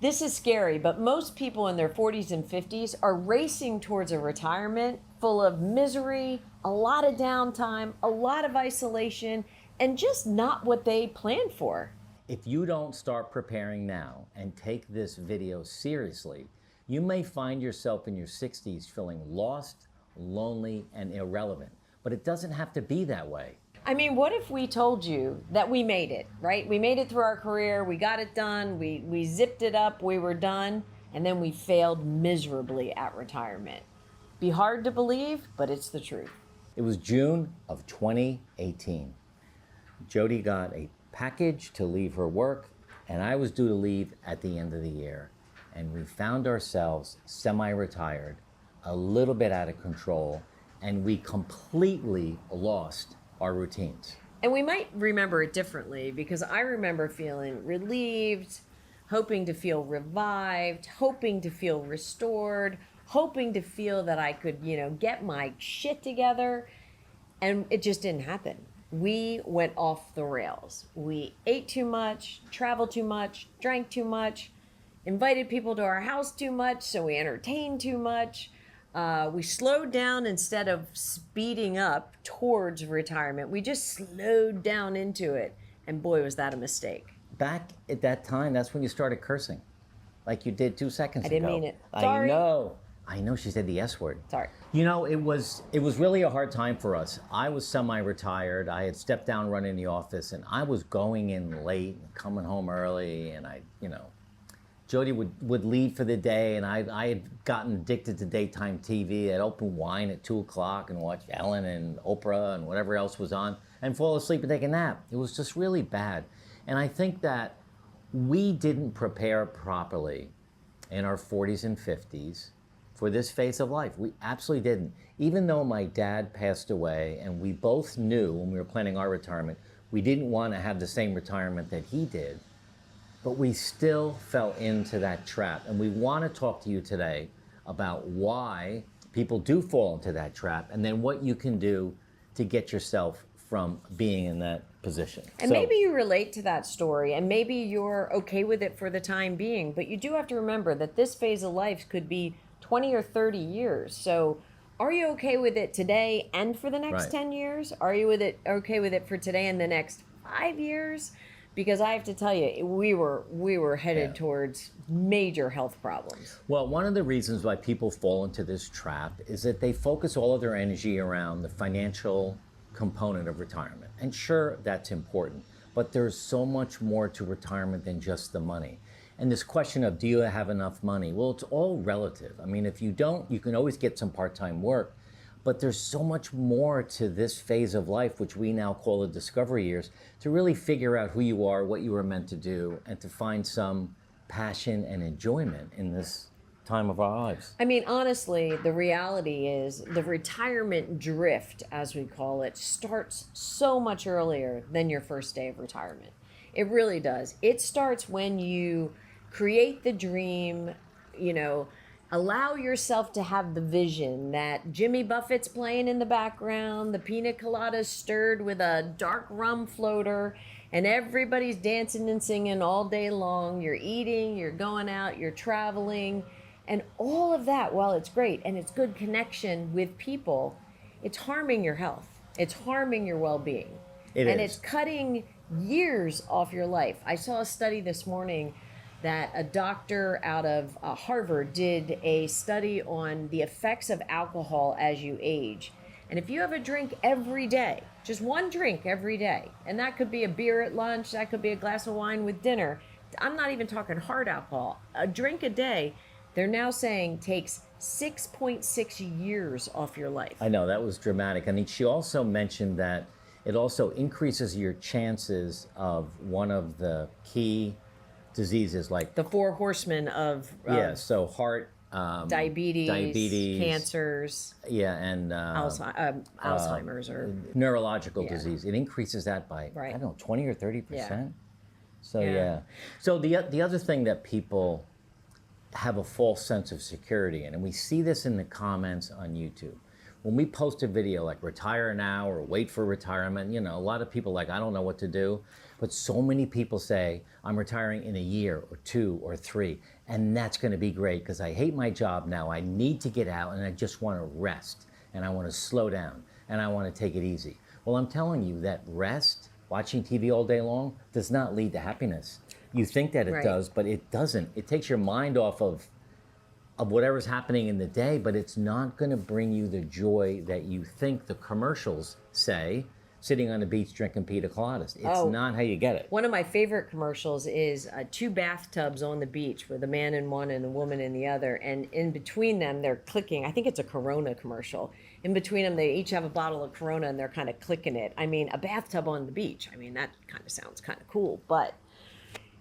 This is scary, but most people in their 40s and 50s are racing towards a retirement full of misery, a lot of downtime, a lot of isolation, and just not what they planned for. If you don't start preparing now and take this video seriously, you may find yourself in your 60s feeling lost, lonely, and irrelevant. But it doesn't have to be that way. I mean, what if we told you that we made it, right? We made it through our career, we got it done, we zipped it up, we were done, and then we failed miserably at retirement. Be hard to believe, but it's the truth. It was June of 2018. Jody got a package to leave her work, and I was due to leave at the end of the year. And we found ourselves semi-retired, a little bit out of control, and we completely lost our routines. And we might remember it differently, because I remember feeling relieved, hoping to feel revived, hoping to feel restored, hoping to feel that I could, get my shit together. And it just didn't happen. We went off the rails. We ate too much, traveled too much, drank too much, invited people to our house too much, so we entertained too much. We slowed down instead of speeding up towards retirement. We just slowed down into it. And boy, was that a mistake. Back at that time, that's when you started cursing, like you did 2 seconds ago. I didn't mean it. Sorry. I know she said the S word. Sorry. It was really a hard time for us. I was semi-retired. I had stepped down running the office, and I was going in late and coming home early, and Jody would leave for the day, and I had gotten addicted to daytime TV. I'd open wine at 2 o'clock and watch Ellen and Oprah and whatever else was on and fall asleep and take a nap. It was just really bad. And I think that we didn't prepare properly in our 40s and 50s for this phase of life. We absolutely didn't. Even though my dad passed away and we both knew when we were planning our retirement, we didn't want to have the same retirement that he did. But we still fell into that trap. And we want to talk to you today about why people do fall into that trap, and then what you can do to get yourself from being in that position. And maybe you relate to that story, and maybe you're okay with it for the time being, but you do have to remember that this phase of life could be 20 or 30 years. So are you okay with it today and for the next Right. 10 years? Are you okay with it for today and the next 5 years? Because I have to tell you, we were headed towards major health problems. Well, one of the reasons why people fall into this trap is that they focus all of their energy around the financial component of retirement. And sure, that's important, but there's so much more to retirement than just the money. And this question of, do you have enough money? Well, it's all relative. I mean, if you don't, you can always get some part-time work, but there's so much more to this phase of life, which we now call the discovery years, to really figure out who you are, what you were meant to do, and to find some passion and enjoyment in this time of our lives. I mean, honestly, the reality is the retirement drift, as we call it, starts so much earlier than your first day of retirement. It really does. It starts when you create the dream, allow yourself to have the vision that Jimmy Buffett's playing in the background, the pina colada's stirred with a dark rum floater, and everybody's dancing and singing all day long. You're eating, you're going out, you're traveling, and all of that, while it's great and it's good connection with people, it's harming your health. It's harming your well-being. It's cutting years off your life. I saw a study this morning that a doctor out of Harvard did a study on the effects of alcohol as you age. And if you have a drink every day, just one drink every day, and that could be a beer at lunch, that could be a glass of wine with dinner. I'm not even talking hard alcohol. A drink a day, they're now saying takes 6.6 years off your life. I know, that was dramatic. I mean, she also mentioned that it also increases your chances of one of the key diseases, like the 4 horsemen of so heart, diabetes, cancers, and Alzheimer's or neurological disease. It increases that by I don't know, 20 or 30%. So the other thing that people have a false sense of security in, and we see this in the comments on YouTube. when we post a video like retire now or wait for retirement, a lot of people I don't know what to do. But so many people say, I'm retiring in a year or 2 or 3. And that's going to be great because I hate my job now. I need to get out and I just want to rest and I want to slow down and I want to take it easy. Well, I'm telling you that rest, watching TV all day long, does not lead to happiness. You think that it Right. does, but it doesn't. It takes your mind off of whatever's happening in the day, but it's not going to bring you the joy that you think the commercials say, sitting on the beach drinking pina coladas. It's not how you get it. One of my favorite commercials is 2 bathtubs on the beach with a man in one and a woman in the other. And in between them, they're clicking. I think it's a Corona commercial. In between them, they each have a bottle of Corona and they're kind of clicking it. I mean, a bathtub on the beach. I mean, that kind of sounds kind of cool, but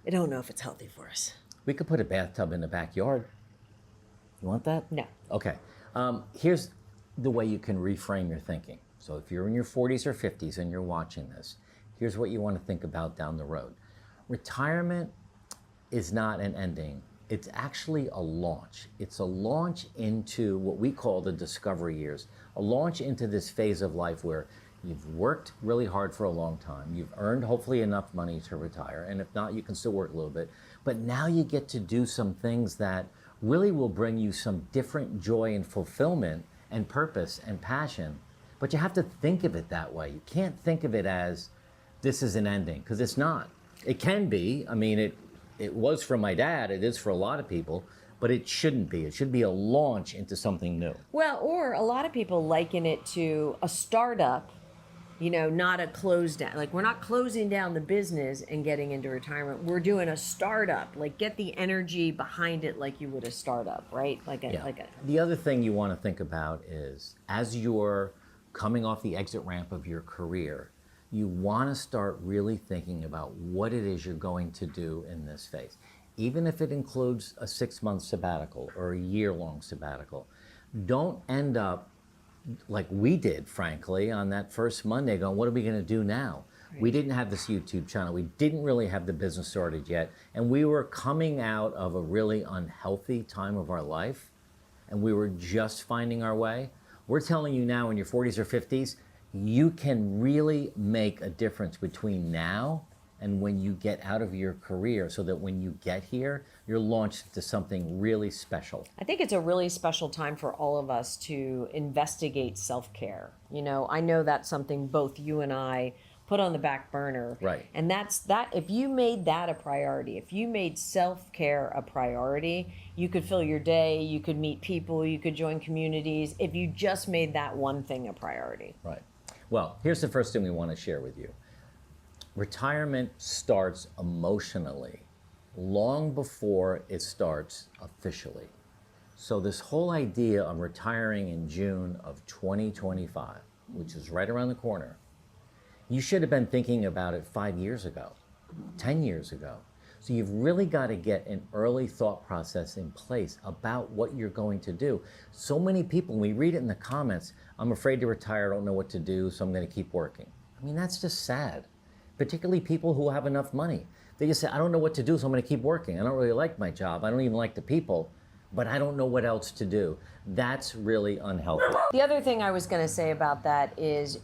I don't know if it's healthy for us. We could put a bathtub in the backyard. You want that? No. Okay. Here's the way you can reframe your thinking. So if you're in your 40s or 50s and you're watching this, here's what you want to think about down the road. Retirement is not an ending. It's actually a launch. It's a launch into what we call the discovery years, a launch into this phase of life where you've worked really hard for a long time. You've earned hopefully enough money to retire. And if not, you can still work a little bit. But now you get to do some things that really will bring you some different joy and fulfillment and purpose and passion. But you have to think of it that way. You can't think of it as this is an ending, because it's not. It can be. I mean, it was for my dad. It is for a lot of people. But it shouldn't be. It should be a launch into something new. Well, or a lot of people liken it to a startup, not a close down. Like, we're not closing down the business and getting into retirement. We're doing a startup. Like, get the energy behind it like you would a startup, right? The other thing you want to think about is, as you're coming off the exit ramp of your career, you want to start really thinking about what it is you're going to do in this phase. Even if it includes a 6-month sabbatical or a year-long sabbatical, don't end up like we did, frankly, on that first Monday going, what are we going to do now? Right. We didn't have this YouTube channel. We didn't really have the business started yet. And we were coming out of a really unhealthy time of our life. And we were just finding our way. We're telling you now in your 40s or 50s, you can really make a difference between now and when you get out of your career, so that when you get here, you're launched to something really special. I think it's a really special time for all of us to investigate self-care. I know that's something both you and I put on the back burner. Right. And that's that. If you made that a priority, if you made self-care a priority, you could fill your day, you could meet people, you could join communities, if you just made that one thing a priority. Right. Well, here's the first thing we want to share with you. Retirement starts emotionally long before it starts officially. So this whole idea of retiring in June of 2025, which is right around the corner, you should have been thinking about it 5 years ago, 10 years ago. So you've really got to get an early thought process in place about what you're going to do. So many people, when we read it in the comments, I'm afraid to retire, I don't know what to do, so I'm going to keep working. I mean, that's just sad. Particularly people who have enough money. They just say, I don't know what to do, so I'm going to keep working. I don't really like my job. I don't even like the people, but I don't know what else to do. That's really unhealthy. The other thing I was going to say about that is,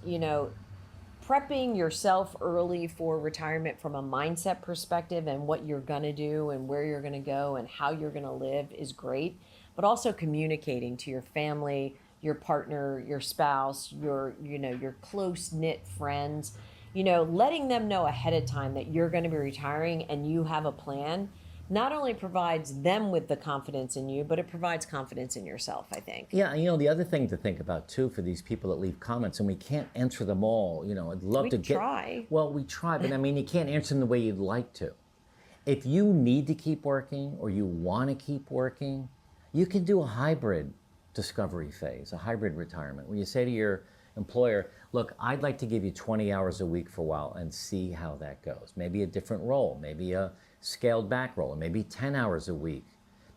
prepping yourself early for retirement from a mindset perspective and what you're going to do and where you're going to go and how you're going to live is great, but also communicating to your family, your partner, your spouse, your close-knit friends. Letting them know ahead of time that you're going to be retiring and you have a plan not only provides them with the confidence in you, but it provides confidence in yourself, I think. Yeah, the other thing to think about too for these people that leave comments, and we can't answer them all, I'd love to get... try. Well, we try, but you can't answer them the way you'd like to. If you need to keep working or you want to keep working, you can do a hybrid discovery phase, a hybrid retirement, where you say to your employer, look, I'd like to give you 20 hours a week for a while and see how that goes. Maybe a different role, maybe a scaled back role, or maybe 10 hours a week.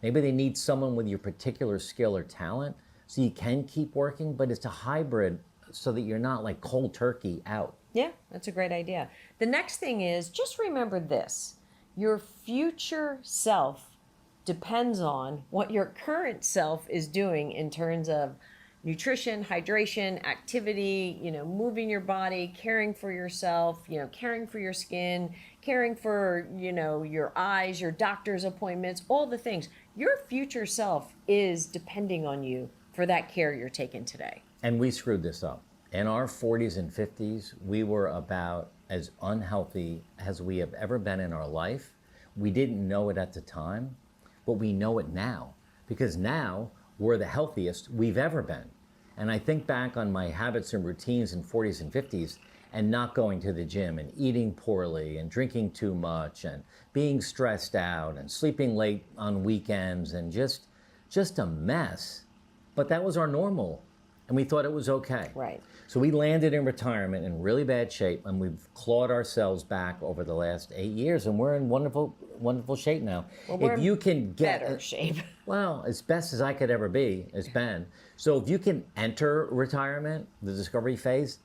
Maybe they need someone with your particular skill or talent so you can keep working, but it's a hybrid so that you're not like cold turkey out. Yeah, that's a great idea. The next thing is just remember this. Your future self depends on what your current self is doing in terms of nutrition, hydration, activity, moving your body, caring for yourself, caring for your skin, caring for, your eyes, your doctor's appointments, all the things. Your future self is depending on you for that care you're taking today. And we screwed this up. In our 40s and 50s, we were about as unhealthy as we have ever been in our life. We didn't know it at the time, but we know it now, because now we're the healthiest we've ever been. And I think back on my habits and routines in 40s and 50s, and not going to the gym and eating poorly and drinking too much and being stressed out and sleeping late on weekends and just a mess. But that was our normal, and we thought it was okay. Right. So we landed in retirement in really bad shape, and we've clawed ourselves back over the last 8 years, and we're in wonderful, wonderful shape now. Well, we're if you can get better shape. Well, as best as I could ever be, it's been. So if you can enter retirement, the discovery phase,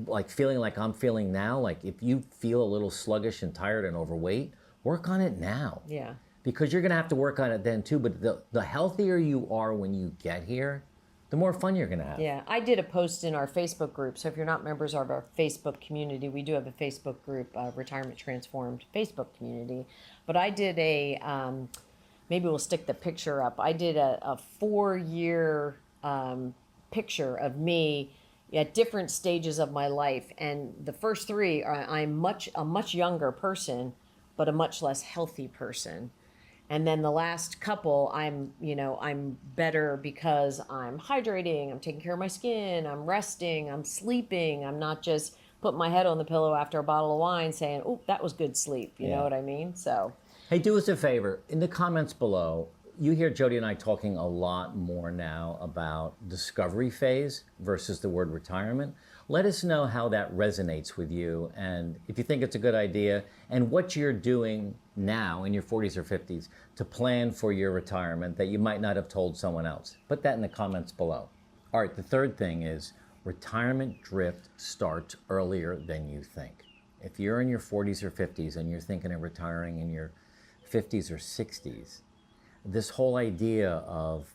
like feeling like I'm feeling now, like if you feel a little sluggish and tired and overweight, work on it now. Yeah. Because you're gonna have to work on it then too. But the healthier you are when you get here, the more fun you're gonna have. Yeah, I did a post in our Facebook group. So if you're not members of our Facebook community, we do have a Facebook group, Retirement Transformed Facebook community. But I did maybe we'll stick the picture up. I did a 4-year picture of me at different stages of my life. And the first 3 are I'm a much younger person, but a much less healthy person. And then the last couple, I'm better because I'm hydrating, I'm taking care of my skin, I'm resting, I'm sleeping. I'm not just putting my head on the pillow after a bottle of wine saying, oh, that was good sleep. You know what I mean? So, hey, do us a favor. In the comments below, you hear Jody and I talking a lot more now about discovery phase versus the word retirement. Let us know how that resonates with you, and if you think it's a good idea, and what you're doing now in your 40s or 50s to plan for your retirement that you might not have told someone else. Put that in the comments below. All right, the third thing is retirement drift starts earlier than you think. If you're in your 40s or 50s and you're thinking of retiring in your 50s or 60s, this whole idea of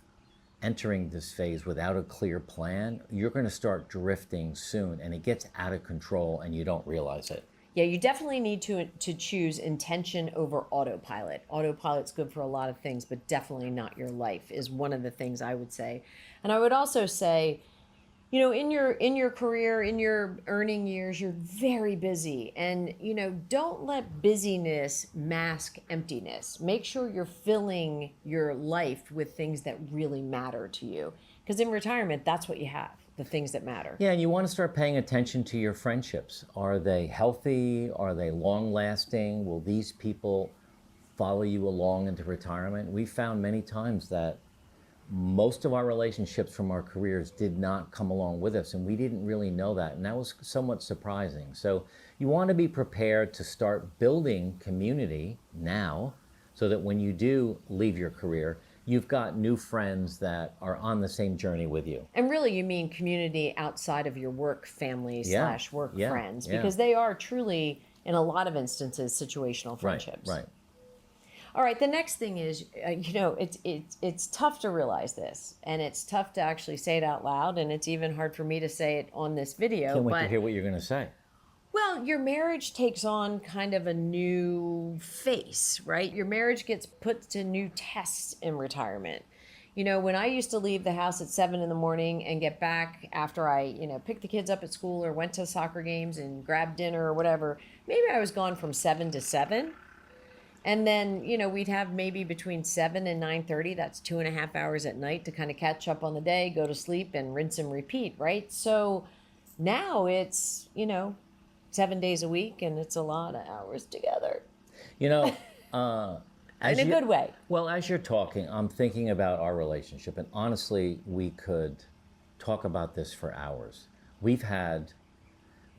entering this phase without a clear plan, you're going to start drifting soon, and it gets out of control and you don't realize it. Yeah, you definitely need to choose intention over autopilot. Autopilot's good for a lot of things, but definitely not your life is one of the things I would say. And I would also say, in your career, in your earning years, you're very busy, and don't let busyness mask emptiness. Make sure you're filling your life with things that really matter to you, because in retirement, that's what you have, the things that matter. Yeah, and you want to start paying attention to your friendships. Are they healthy? Are they long lasting? Will these people follow you along into retirement? We found many times that most of our relationships from our careers did not come along with us, and we didn't really know that, and that was somewhat surprising. So you want to be prepared to start building community now, so that when you do leave your career, you've got new friends that are on the same journey with you. And really, you mean community outside of your work family / work friends, because they are truly, in a lot of instances, situational friendships. Right. All right, the next thing is, it's tough to realize this, and it's tough to actually say it out loud, and it's even hard for me to say it on this video. Can't wait to hear what you're going to say. Well, your marriage takes on kind of a new face, right? Your marriage gets put to new tests in retirement. When I used to leave the house at 7 in the morning and get back after I, picked the kids up at school or went to soccer games and grabbed dinner or whatever, maybe I was gone from 7 to 7. And then, we'd have maybe between 7 and 9:30. That's 2.5 hours at night to kind of catch up on the day, go to sleep, and rinse and repeat, right? So now it's, 7 days a week, and it's a lot of hours together. In a good way. Well, as you're talking, I'm thinking about our relationship, and honestly, we could talk about this for hours. We've had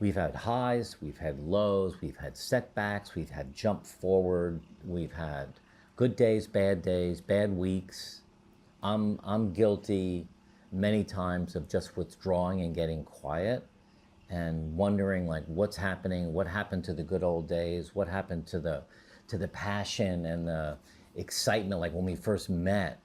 highs, we've had lows, we've had setbacks, we've had jump forward, we've had good days, bad weeks. I'm guilty many times of just withdrawing and getting quiet and wondering like what's happening, what happened to the good old days, what happened to the passion and the excitement like when we first met.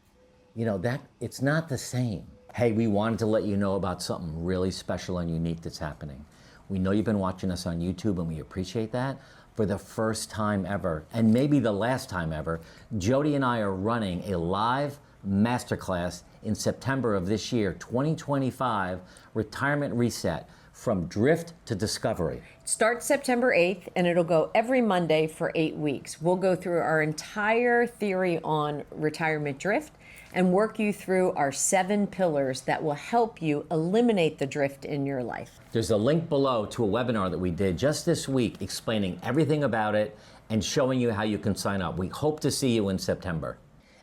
That it's not the same. Hey, we wanted to let you know about something really special and unique that's happening. We know you've been watching us on YouTube and we appreciate that. For the first time ever, and maybe the last time ever, Jody and I are running a live masterclass in September of this year, 2025, Retirement Reset, from drift to discovery. It starts September 8th and it'll go every Monday for 8 weeks. We'll go through our entire theory on retirement drift and work you through our 7 pillars that will help you eliminate the drift in your life. There's a link below to a webinar that we did just this week explaining everything about it and showing you how you can sign up. We hope to see you in September.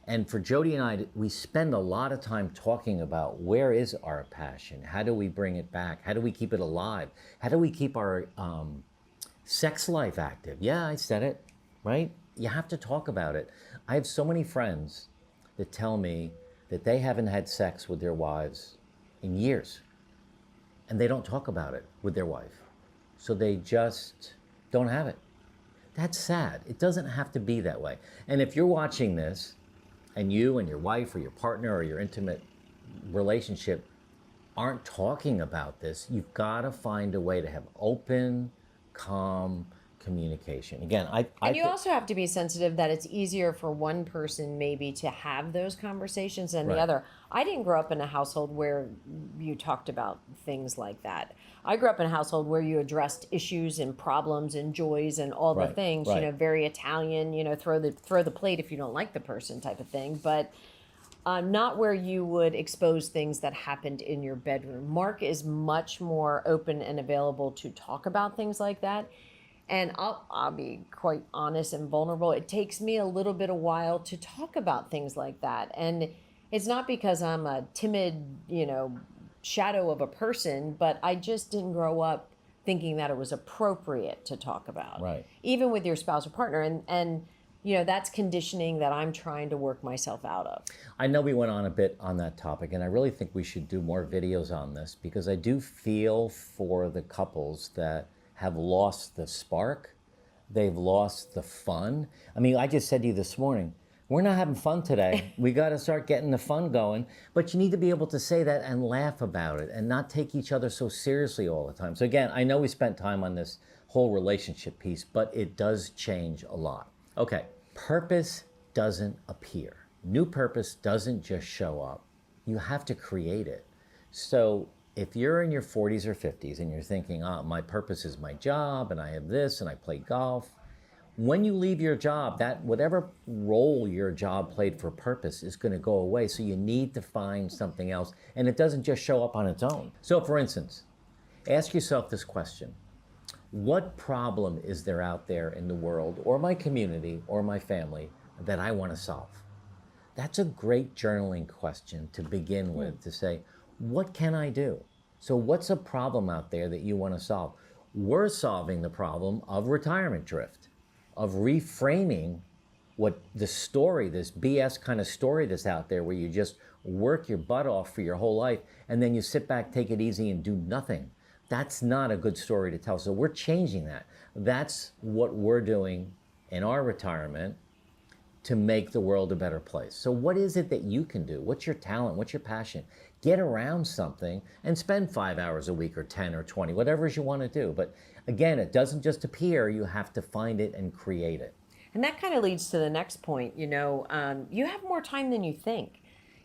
And for Jody and I, we spend a lot of time talking about where is our passion? How do we bring it back? How do we keep it alive? How do we keep our sex life active? Yeah, I said it, right? You have to talk about it. I have so many friends that tell me that they haven't had sex with their wives in years. And they don't talk about it with their wife. So they just don't have it. That's sad. It doesn't have to be that way. And if you're watching this and you and your wife or your partner or your intimate relationship aren't talking about this, you've got to find a way to have open, calm communication. Again, and you also have to be sensitive that it's easier for one person maybe to have those conversations than the other. I didn't grow up in a household where you talked about things like that. I grew up in a household where you addressed issues and problems and joys and all the things, you know, very Italian, you know, throw the plate if you don't like the person type of thing, but not where you would expose things that happened in your bedroom. Mark is much more open and available to talk about things like that. And I'll be quite honest and vulnerable. It takes me a little bit of while to talk about things like that. And it's not because I'm a timid, you know, shadow of a person, but I just didn't grow up thinking that it was appropriate to talk about. Right. Even with your spouse or partner. And you know, that's conditioning that I'm trying to work myself out of. I know we went on a bit on that topic, and I really think we should do more videos on this because I do feel for the couples that have lost the spark. They've lost the fun. I mean, I just said to you this morning, we're not having fun today. We got to start getting the fun going. But you need to be able to say that and laugh about it and not take each other so seriously all the time. So again, I know we spent time on this whole relationship piece, but it does change a lot. Okay, purpose doesn't appear. New purpose doesn't just show up. You have to create it. So if you're in your 40s or 50s and you're thinking, oh, my purpose is my job and I have this and I play golf, when you leave your job, that whatever role your job played for purpose is going to go away. So you need to find something else, and it doesn't just show up on its own. So for instance, ask yourself this question. What problem is there out there in the world or my community or my family that I want to solve? That's a great journaling question to begin with, to say, what can I do? So what's a problem out there that you want to solve? We're solving the problem of retirement drift, of reframing what the story, this BS kind of story that's out there where you just work your butt off for your whole life and then you sit back, take it easy and do nothing. That's not a good story to tell. So we're changing that. That's what we're doing in our retirement to make the world a better place. So what is it that you can do? What's your talent? What's your passion? Get around something and spend 5 hours a week or 10 or 20, whatever it is you want to do. But again, it doesn't just appear. You have to find it and create it. And that kind of leads to the next point. You know, you have more time than you think.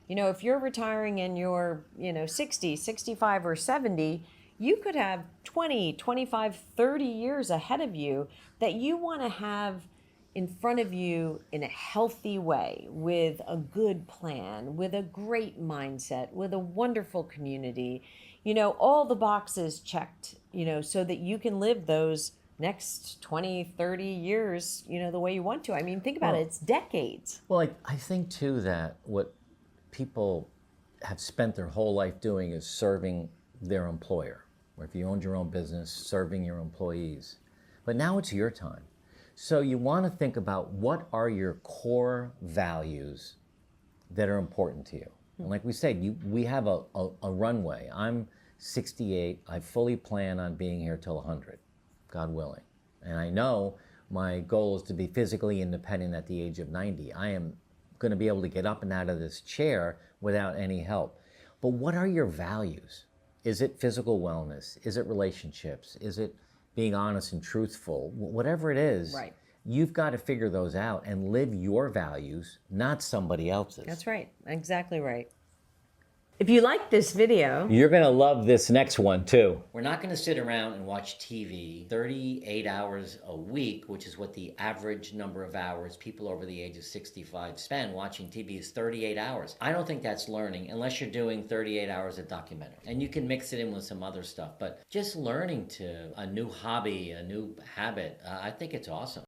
You know, if you're retiring and you're, 60, 65 or 70, you could have 20, 25, 30 years ahead of you that you want to have in front of you in a healthy way, with a good plan, with a great mindset, with a wonderful community, all the boxes checked, so that you can live those next 20, 30 years, the way you want to. I mean, think about it, it's decades. Well, I think too that what people have spent their whole life doing is serving their employer, or if you owned your own business, serving your employees. But now it's your time. So you want to think about what are your core values that are important to you. And like we said, we have a runway. I'm 68. I fully plan on being here till 100, God willing. And I know my goal is to be physically independent at the age of 90. I am going to be able to get up and out of this chair without any help. But what are your values? Is it physical wellness? Is it relationships? Is it being honest and truthful? Whatever it is, Right. you've got to figure those out and live your values, not somebody else's. That's right. Exactly right. If you like this video, You're going to love this next one too. We're not going to sit around and watch TV 38 hours a week, which is what the average number of hours people over the age of 65 spend watching TV is 38 hours. I don't think that's learning unless you're doing 38 hours of documentary. And you can mix it in with some other stuff, but just learning to a new hobby, a new habit, I think it's awesome.